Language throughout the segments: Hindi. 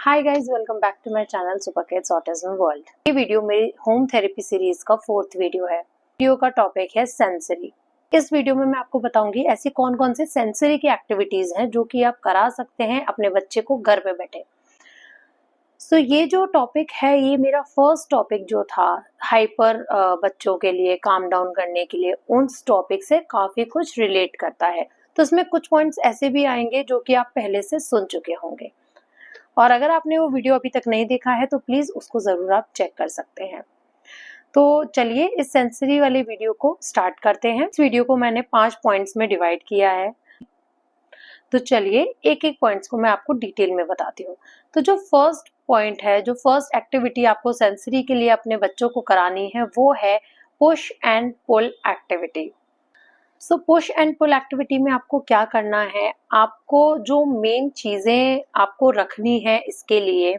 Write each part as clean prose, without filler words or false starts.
Hi guys, welcome back to my channel Super Kids Autism World. ये वीडियो मेरी होम थेरेपी सीरीज का 4th वीडियो है। वीडियो का टॉपिक है सेंसरी। इस वीडियो में मैं आपको बताऊंगी ऐसी कौन कौन से सेंसरी की एक्टिविटीज हैं जो कि आप करा सकते हैं अपने बच्चे को घर पे बैठे। ये जो टॉपिक है ये मेरा फर्स्ट टॉपिक जो था हाइपर बच्चों के लिए काम डाउन करने के लिए, उस टॉपिक से काफी कुछ रिलेट करता है। तो इसमें कुछ पॉइंट्स ऐसे भी आएंगे जो कि आप पहले से सुन चुके होंगे, और अगर आपने वो वीडियो अभी तक नहीं देखा है तो प्लीज उसको जरूर आप चेक कर सकते हैं। तो चलिए इस सेंसरी वाले वीडियो को स्टार्ट करते हैं। इस वीडियो को मैंने 5 पॉइंट्स में डिवाइड किया है, तो चलिए एक एक पॉइंट्स को मैं आपको डिटेल में बताती हूँ। तो जो फर्स्ट पॉइंट है, जो फर्स्ट एक्टिविटी आपको सेंसरी के लिए अपने बच्चों को करानी है, वो है push and pull activity. Push and pull activity में आपको क्या करना है, आपको जो मेन चीजें आपको रखनी है इसके लिए,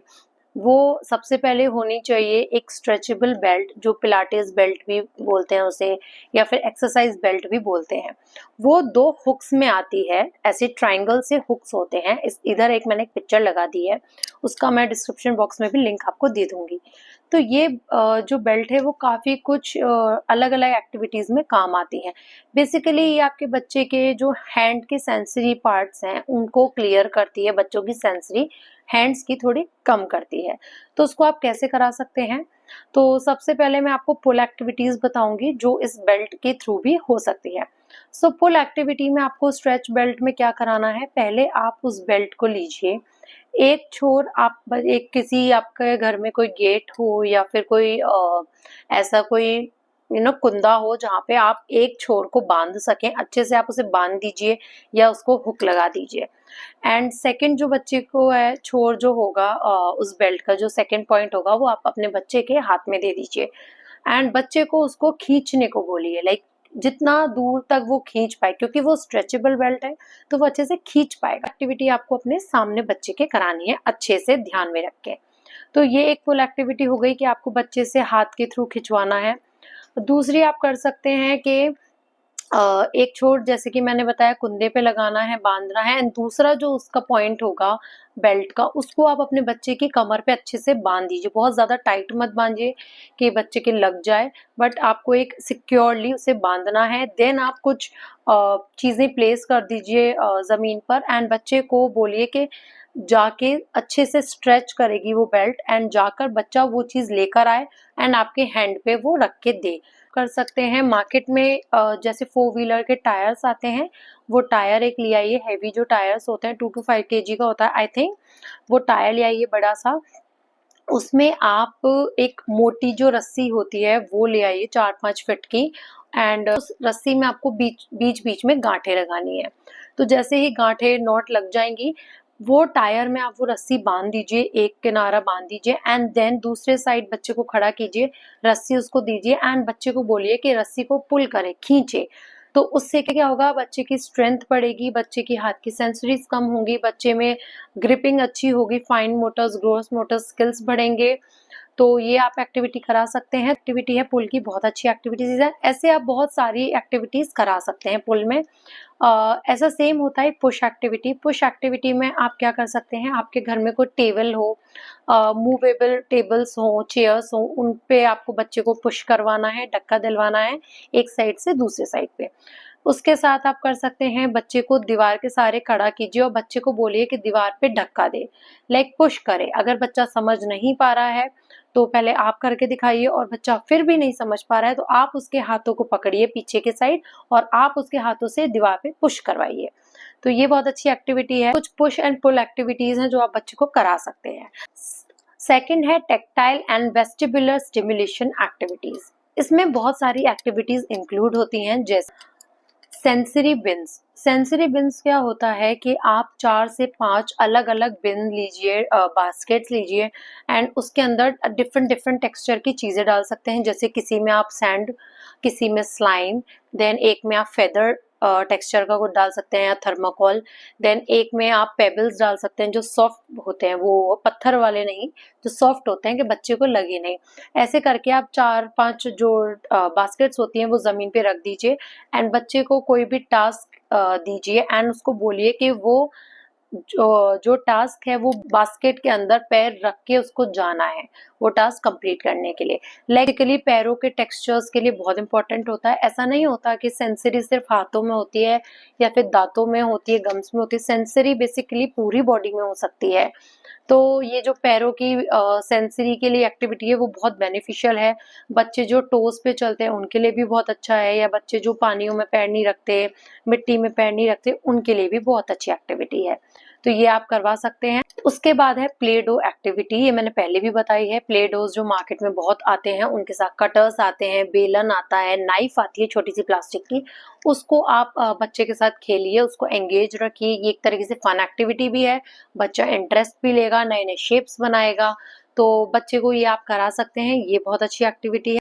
वो सबसे पहले होनी चाहिए एक स्ट्रेचेबल बेल्ट, जो पिलाटेस बेल्ट भी बोलते हैं उसे, या फिर एक्सरसाइज बेल्ट भी बोलते हैं। वो 2 हुक्स में आती है, ऐसे ट्रायंगल से हुक्स होते हैं। इस इधर एक मैंने एक पिक्चर लगा दी है, उसका मैं डिस्क्रिप्शन बॉक्स में भी लिंक आपको दे दूंगी। तो ये जो बेल्ट है वो काफी कुछ अलग अलग एक्टिविटीज में काम आती है। बेसिकली ये आपके बच्चे के जो हैंड के सेंसरी पार्ट्स हैं उनको क्लियर करती है, बच्चों की सेंसरी हैंड्स की थोड़ी कम करती है। तो उसको आप कैसे करा सकते हैं, तो सबसे पहले मैं आपको पुल एक्टिविटीज बताऊंगी जो इस बेल्ट के थ्रू भी हो सकती है। पुल एक्टिविटी में आपको स्ट्रेच बेल्ट में क्या कराना है, पहले आप उस बेल्ट को लीजिए, एक छोर आप एक किसी आपके घर में कोई गेट हो या फिर कोई ऐसा कोई कुंदा हो जहाँ पे आप एक छोर को बांध सकें, अच्छे से आप उसे बांध दीजिए या उसको हुक लगा दीजिए। एंड सेकंड जो बच्चे को है छोर जो होगा, उस बेल्ट का जो सेकंड पॉइंट होगा वो आप अपने बच्चे के हाथ में दे दीजिए एंड बच्चे को उसको खींचने को बोलिए, लाइक जितना दूर तक वो खींच पाए, क्योंकि वो स्ट्रेचेबल बेल्ट है तो वो अच्छे से खींच पाएगा। एक्टिविटी आपको अपने सामने बच्चे के करानी है, अच्छे से ध्यान में रख के। तो ये एक फुल एक्टिविटी हो गई कि आपको बच्चे से हाथ के थ्रू खिंचवाना है। दूसरी आप कर सकते हैं कि एक छोर जैसे कि मैंने बताया कुंदे पे लगाना है, बांधना है, एंड दूसरा जो उसका पॉइंट होगा बेल्ट का, उसको आप अपने बच्चे की कमर पे अच्छे से बांध दीजिए। बहुत ज्यादा टाइट मत बांधिए कि बच्चे के लग जाए, बट आपको एक सिक्योरली उसे बांधना है। देन आप कुछ चीजें प्लेस कर दीजिए जमीन पर एंड बच्चे को बोलिए कि जाके अच्छे से स्ट्रेच करेगी वो बेल्ट एंड जाकर बच्चा वो चीज लेकर आए एंड आपके हैंड पे वो रख के दे। कर सकते हैं मार्केट में जैसे 4 व्हीलर के टायर्स आते हैं, वो टायर एक ले आइए, हैवी जो टायर्स होते हैं 2 to 5 kg का होता है आई थिंक, वो टायर ले आइए बड़ा सा। उसमें आप एक मोटी जो रस्सी होती है वो ले आइए 4-5 फीट की, एंड उस रस्सी में आपको बीच बीच में गांठें लगानी है। तो जैसे ही गांठें नॉट लग जाएंगी, वो टायर में आप वो रस्सी बांध दीजिए, एक किनारा बांध दीजिए एंड देन दूसरे साइड बच्चे को खड़ा कीजिए, रस्सी उसको दीजिए एंड बच्चे को बोलिए कि रस्सी को पुल करे, खींचे। तो उससे क्या होगा, बच्चे की स्ट्रेंथ बढ़ेगी, बच्चे की हाथ की सेंसरीज कम होंगी, बच्चे में ग्रिपिंग अच्छी होगी, fine motors gross motor skills बढ़ेंगे। तो ये आप एक्टिविटी करा सकते हैं। एक्टिविटी है पुल की, बहुत अच्छी एक्टिविटीज है। ऐसे आप बहुत सारी एक्टिविटीज करा सकते हैं पुल में। ऐसा सेम होता है पुश एक्टिविटी। पुश एक्टिविटी में आप क्या कर सकते हैं, आपके घर में कोई टेबल हो, मूवेबल टेबल्स हो, चेयर्स हो, उन पे आपको बच्चे को पुश करवाना है, धक्का दिलवाना है एक साइड से दूसरे साइड पे। उसके साथ आप कर सकते हैं, बच्चे को दीवार के सहारे खड़ा कीजिए और बच्चे को बोलिए कि दीवार पे धक्का दे, लाइक पुश करे। अगर बच्चा समझ नहीं पा रहा है तो पहले आप करके दिखाइए, और बच्चा फिर भी नहीं समझ पा रहा है तो आप उसके हाथों को पकड़िए पीछे के साइड और आप उसके हाथों से दीवार पे पुश करवाइए। तो ये बहुत अच्छी एक्टिविटी है। कुछ पुश एंड पुल एक्टिविटीज हैं जो आप बच्चे को करा सकते हैं। सेकंड है tactile and vestibular stimulation activities. इसमें बहुत सारी एक्टिविटीज इंक्लूड होती हैं, जैसे सेंसरी बिन्स। सेंसरी बिन्स क्या होता है कि आप 4 से 5 अलग अलग बिन लीजिए, बास्केट्स लीजिए एंड उसके अंदर डिफरेंट डिफरेंट टेक्सचर की चीजें डाल सकते हैं। जैसे किसी में आप सैंड, किसी में स्लाइम, देन एक में आप फेदर टेक्सचर का कुछ डाल सकते हैं या थर्माकोल, देन एक में आप पेबल्स डाल सकते हैं जो सॉफ्ट होते हैं, वो पत्थर वाले नहीं, जो सॉफ्ट होते हैं कि बच्चे को लगे नहीं। ऐसे करके आप 4-5 जो बास्केट्स होती हैं वो जमीन पे रख दीजिए एंड बच्चे को कोई भी टास्क दीजिए एंड उसको बोलिए कि वो जो टास्क है वो बास्केट के अंदर पैर रख के उसको जाना है वो टास्क कंप्लीट करने के लिए। बेसिकली पैरों के टेक्सचर्स के लिए बहुत इंपॉर्टेंट होता है। ऐसा नहीं होता कि सेंसरी सिर्फ हाथों में होती है या फिर दांतों में होती है, गम्स में होती है। सेंसरी बेसिकली पूरी बॉडी में हो सकती है। तो ये जो पैरों की सेंसरी के लिए एक्टिविटी है वो बहुत बेनिफिशियल है। बच्चे जो टोस पे चलते हैं उनके लिए भी बहुत अच्छा है, या बच्चे जो पानियों में पैर नहीं रखते, मिट्टी में पैर नहीं रखते, उनके लिए भी बहुत अच्छी एक्टिविटी है। तो ये आप करवा सकते हैं। उसके बाद है प्ले डो एक्टिविटी। ये मैंने पहले भी बताई है। प्ले डोज जो मार्केट में बहुत आते हैं, उनके साथ कटर्स आते हैं, बेलन आता है, नाइफ आती है छोटी सी प्लास्टिक की। उसको आप बच्चे के साथ खेलिए, उसको एंगेज रखिए। ये एक तरीके से फन एक्टिविटी भी है, बच्चा इंटरेस्ट भी लेगा, नए नए शेप्स बनाएगा। तो बच्चे को ये आप करा सकते हैं, ये बहुत अच्छी एक्टिविटी है।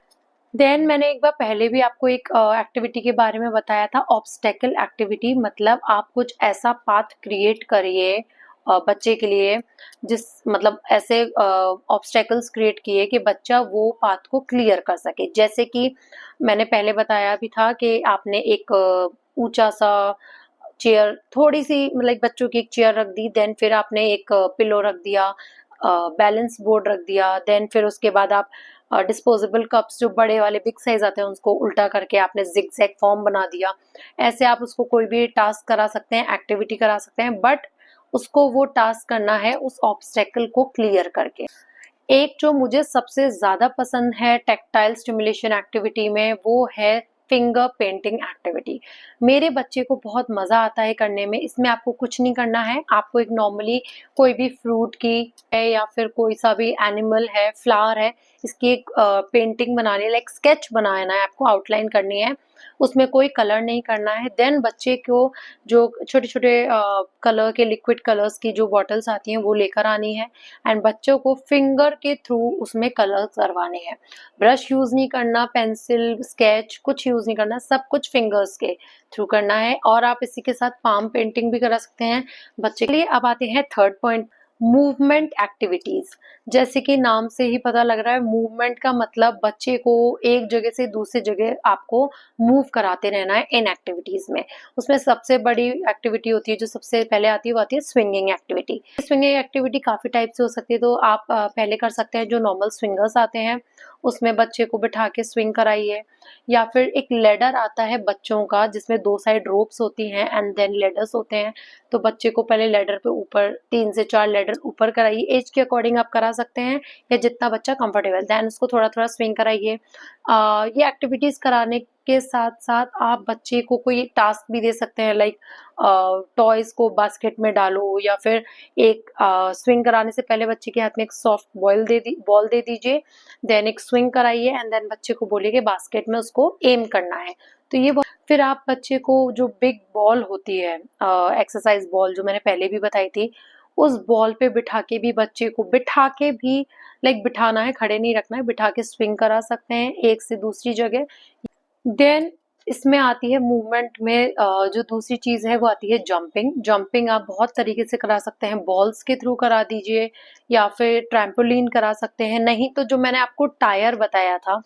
देन मैंने एक बार पहले भी आपको एक एक्टिविटी के बारे में बताया था, ऑब्स्टेकल एक्टिविटी। मतलब आप कुछ ऐसा पाथ क्रिएट करिए बच्चे के लिए, जिस मतलब ऐसे ऑब्स्टेकल्स क्रिएट किए कि बच्चा वो पाथ को क्लियर कर सके। जैसे कि मैंने पहले बताया भी था कि आपने एक ऊंचा सा चेयर, थोड़ी सी मतलब बच्चों की एक चेयर रख दी, देन फिर आपने एक पिलो रख दिया, बैलेंस बोर्ड रख दिया, देन फिर उसके बाद आप डिस्पोजेबल कप्स जो बड़े वाले बिग साइज आते हैं उसको उल्टा करके आपने जिगजैग फॉर्म बना दिया। ऐसे आप उसको कोई भी टास्क करा सकते हैं, एक्टिविटी करा सकते हैं, बट उसको वो टास्क करना है उस ऑब्स्टेकल को क्लियर करके। एक जो मुझे सबसे ज्यादा पसंद है टेक्टाइल स्टिमुलेशन एक्टिविटी में, वो है फिंगर पेंटिंग एक्टिविटी। मेरे बच्चे को बहुत मजा आता है करने में। इसमें आपको कुछ नहीं करना है, आपको एक नॉर्मली कोई भी फ्रूट की है या फिर कोई सा भी एनिमल है, फ्लावर है, इसकी एक पेंटिंग बनानी है, लाइक स्केच बनाना है, आपको आउटलाइन करनी है। उसमें कोई कलर नहीं करना है। देन बच्चे को जो छोटे छोटे कलर के लिक्विड कलर्स की जो बॉटल्स आती हैं वो लेकर आनी है, एंड बच्चों को फिंगर के थ्रू उसमें कलर करवाने हैं। ब्रश यूज नहीं करना, पेंसिल स्केच कुछ यूज नहीं करना, सब कुछ फिंगर्स के थ्रू करना है। और आप इसी के साथ पाम पेंटिंग भी करा सकते हैं बच्चे के लिए। अब आते हैं थर्ड पॉइंट, मूवमेंट एक्टिविटीज। जैसे कि नाम से ही पता लग रहा है, मूवमेंट का मतलब बच्चे को एक जगह से दूसरी जगह आपको मूव कराते रहना है इन एक्टिविटीज में। उसमें सबसे बड़ी एक्टिविटी होती है, जो सबसे पहले आती है, वो आती है स्विंगिंग एक्टिविटी। स्विंगिंग एक्टिविटी काफी टाइप से हो सकती है, तो आप पहले कर सकते हैं जो नॉर्मल स्विंगर्स आते हैं, उसमें बच्चे को बिठा के स्विंग कराइए। या फिर एक लेडर आता है बच्चों का, जिसमें दो साइड रोप्स होती हैं एंड देन लेडर्स होते हैं। तो बच्चे को पहले लेडर पे ऊपर 3 से 4 लेडर ऊपर कराइए। एज के अकॉर्डिंग आप करा सकते हैं या जितना बच्चा कंफर्टेबल, देन उसको थोड़ा थोड़ा स्विंग कराइए। ये एक्टिविटीज कराने के साथ साथ आप बच्चे को कोई टास्क भी दे सकते हैं, लाइक टॉयज को बास्केट में डालो, या फिर एक स्विंग कराने से पहले बच्चे के हाथ में एक सॉफ्ट बॉल दे दीजिए, देन एक स्विंग कराइए, एंड देन बच्चे को बोलिए कि बास्केट में उसको एम करना है। तो ये फिर आप बच्चे को जो बिग बॉल होती है, एक्सरसाइज बॉल जो मैंने पहले भी बताई थी, उस बॉल पे बिठा के भी बच्चे को बिठा के भी, लाइक बिठाना है, खड़े नहीं रखना है, बिठा के स्विंग करा सकते हैं एक से दूसरी जगह। देन इसमें आती है मूवमेंट में जो दूसरी चीज है वो आती है जंपिंग। जंपिंग आप बहुत तरीके से करा सकते हैं, बॉल्स के थ्रू करा दीजिए या फिर ट्रैम्पोलिन करा सकते हैं, नहीं तो जो मैंने आपको टायर बताया था,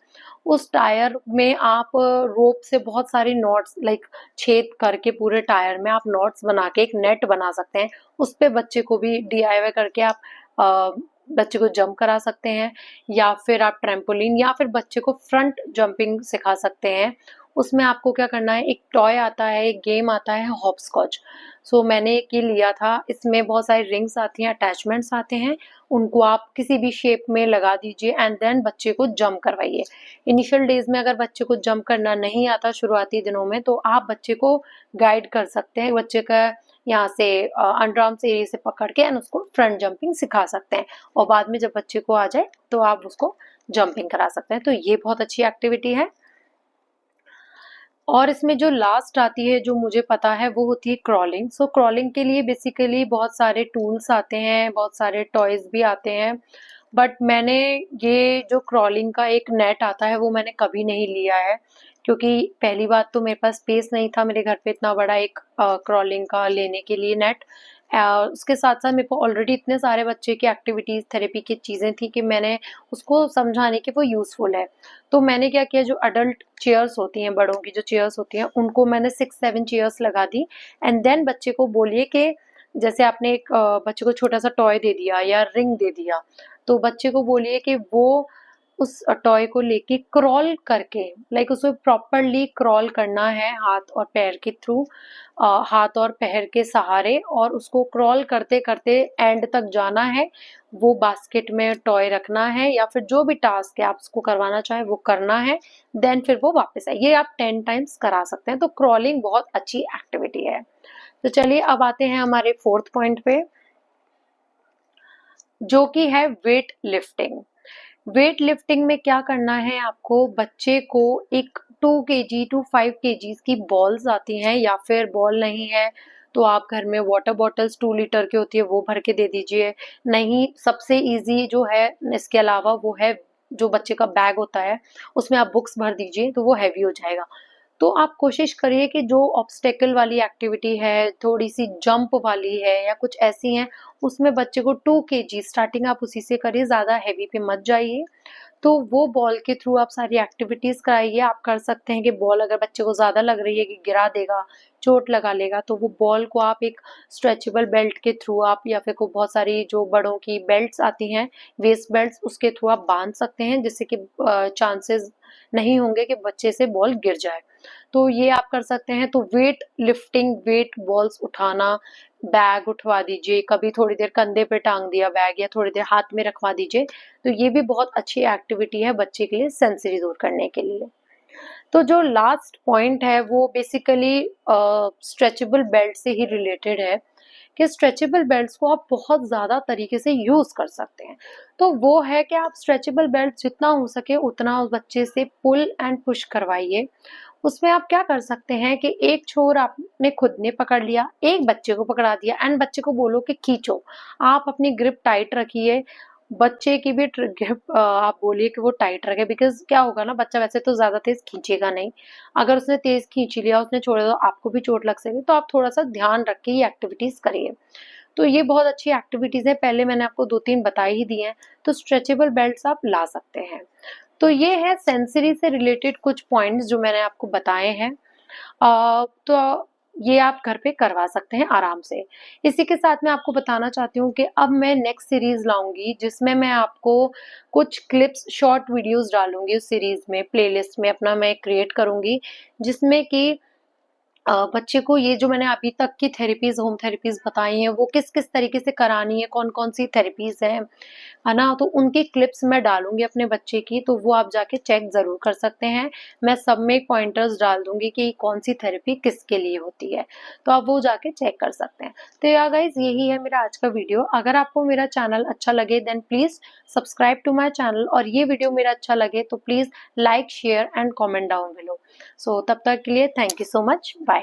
उस टायर में आप रोप से बहुत सारी नॉट्स, लाइक छेद करके पूरे टायर में आप नॉट्स बना के एक नेट बना सकते हैं। उस पे बच्चे को भी DIY करके आप बच्चे को जंप करा सकते हैं, या फिर आप ट्रैम्पोलिन, या फिर बच्चे को फ्रंट जंपिंग सिखा सकते हैं। उसमें आपको क्या करना है, एक टॉय आता है, एक गेम आता है हॉप स्कॉच। सो मैंने एक ये लिया था, इसमें बहुत सारी रिंग्स आती हैं, अटैचमेंट्स आते हैं, उनको आप किसी भी शेप में लगा दीजिए एंड देन बच्चे को जंप करवाइए। इनिशियल डेज में अगर बच्चे को जंप करना नहीं आता शुरुआती दिनों में, तो आप बच्चे को गाइड कर सकते हैं, बच्चे का यहाँ से अंडर आर्म्स एरिया से पकड़ के एंड उसको फ्रंट जंपिंग सिखा सकते हैं, और बाद में जब बच्चे को आ जाए तो आप उसको जंपिंग करा सकते हैं। तो ये बहुत अच्छी एक्टिविटी है। और इसमें जो लास्ट आती है जो मुझे पता है, वो होती है क्रॉलिंग। सो क्रॉलिंग के लिए बेसिकली बहुत सारे टूल्स आते हैं, बहुत सारे टॉयज भी आते हैं, बट मैंने ये जो क्रॉलिंग का एक नेट आता है वो मैंने कभी नहीं लिया है, क्योंकि पहली बात तो मेरे पास स्पेस नहीं था मेरे घर पे इतना बड़ा एक क्रॉलिंग का लेने के लिए नेट। उसके साथ साथ मेरे को ऑलरेडी इतने सारे बच्चे की एक्टिविटीज, थेरेपी की चीजें थी कि मैंने उसको समझाने के वो यूजफुल है। तो मैंने क्या किया, जो अडल्ट चेयर्स होती हैं, बड़ों की जो चेयर्स होती हैं, उनको मैंने 6-7 चेयर्स लगा दी, एंड देन बच्चे को बोलिए कि जैसे आपने एक बच्चे को छोटा सा टॉय दे दिया या रिंग दे दिया, तो बच्चे को बोलिए कि वो उस टॉय को लेके क्रॉल करके, लाइक उसको प्रॉपरली क्रॉल करना है हाथ और पैर के थ्रू, हाथ और पैर के सहारे, और उसको क्रॉल करते करते एंड तक जाना है, वो बास्केट में टॉय रखना है या फिर जो भी टास्क है आप उसको करवाना चाहे वो करना है, देन फिर वो वापस आए। ये आप 10 टाइम्स करा सकते हैं। तो क्रॉलिंग बहुत अच्छी एक्टिविटी है। तो चलिए अब आते हैं हमारे 4th पॉइंट पे, जो कि है वेट लिफ्टिंग। वेट लिफ्टिंग में क्या करना है आपको, बच्चे को एक 2 केजी टू 5 केजीज की बॉल्स आती हैं, या फिर बॉल नहीं है तो आप घर में वाटर बॉटल्स 2 लीटर की होती है वो भर के दे दीजिए। नहीं, सबसे इजी जो है इसके अलावा वो है जो बच्चे का बैग होता है, उसमें आप बुक्स भर दीजिए तो वो हैवी हो जाएगा। तो आप कोशिश करिए कि जो ऑब्स्टेकल वाली एक्टिविटी है, थोड़ी सी जंप वाली है या कुछ ऐसी हैं, उसमें बच्चे को 2 केजी स्टार्टिंग आप उसी से करिए, ज़्यादा हैवी पे मत जाइए। तो वो बॉल के थ्रू आप सारी एक्टिविटीज़ कराइए। आप कर सकते हैं कि बॉल अगर बच्चे को ज़्यादा लग रही है कि गिरा देगा, चोट लगा लेगा, तो वो बॉल को आप एक स्ट्रेचेबल बेल्ट के थ्रू आप, या फिर को बहुत सारी जो बड़ों की बेल्ट्स आती हैं, वेस्ट बेल्ट्स, उसके थ्रू आप बांध सकते हैं, जिससे कि चांसेस नहीं होंगे कि बच्चे से बॉल गिर जाए। तो ये आप कर सकते हैं। तो वेट लिफ्टिंग, वेट बॉल्स उठाना, बैग उठवा दीजिए, कभी थोड़ी देर कंधे पे टांग दिया बैग या थोड़ी देर हाथ में रखवा दीजिए, तो ये भी बहुत अच्छी एक्टिविटी है बच्चे के लिए सेंसरी दूर करने के लिए। तो जो लास्ट पॉइंट है वो बेसिकली स्ट्रेचेबल बेल्ट से ही रिलेटेड है, कि स्ट्रेचेबल बेल्ट्स को आप बहुत ज़्यादा तरीके से यूज़ कर सकते हैं। तो वो है कि आप स्ट्रेचेबल बेल्ट जितना हो सके उतना उस बच्चे से पुल एंड पुश करवाइए। उसमें आप क्या कर सकते हैं कि एक छोर आपने खुद ने पकड़ लिया, एक बच्चे को पकड़ा दिया एंड बच्चे को बोलो कि खींचो। आप अपनी ग्रिप टाइट रखिए, बच्चे की भी ग्रिप आप बोलिए कि वो टाइट रखे, बिकॉज़ क्या होगा ना, बच्चा वैसे तो ज़्यादा तेज़ खींचेगा नहीं। अगर उसने तेज़ खींच लिया, उसने छोड़ दिया, तो आपको भी चोट लग सकती है। तो आप थोड़ा-सा ध्यान रख के ये एक्टिविटीज़ करिए। तो ये बहुत अच्छी एक्टिविटीज़ है, पहले मैंने आपको 2-3 बता ही दी हैं। तो स्ट्रेचेबल बेल्ट्स आप ला सकते हैं। तो ये है सेंसरी से रिलेटेड कुछ पॉइंट्स जो मैंने आपको बताए हैं। तो ये आप घर पे करवा सकते हैं आराम से। इसी के साथ मैं आपको बताना चाहती हूँ कि अब मैं नेक्स्ट सीरीज़ लाऊँगी, जिसमें मैं आपको कुछ क्लिप्स, शॉर्ट वीडियोज़ डालूँगी उस सीरीज़ में, प्लेलिस्ट में अपना मैं क्रिएट करूँगी, जिसमें कि बच्चे को ये जो मैंने अभी तक की थेरेपीज़, होम थेरेपीज़ बताई हैं, वो किस-किस तरीके से करानी है, कौन-कौन सी थेरेपीज़ हैं, है ना? तो उनकी क्लिप्स मैं डालूँगी अपने बच्चे की, तो वो आप जाके चेक ज़रूर कर सकते हैं। मैं सब में पॉइंटर्स डाल दूँगी कि कौन-सी थेरेपी किसके लिए होती है, तो आप वो जाके चेक कर सकते हैं। तो या गाइज़, यही है मेरा आज का वीडियो। अगर आपको मेरा चैनल अच्छा लगे then please subscribe to my channel, और ये वीडियो मेरा अच्छा लगे तो please like, share and comment down below. So तब तक के लिए thank you so much. Bye.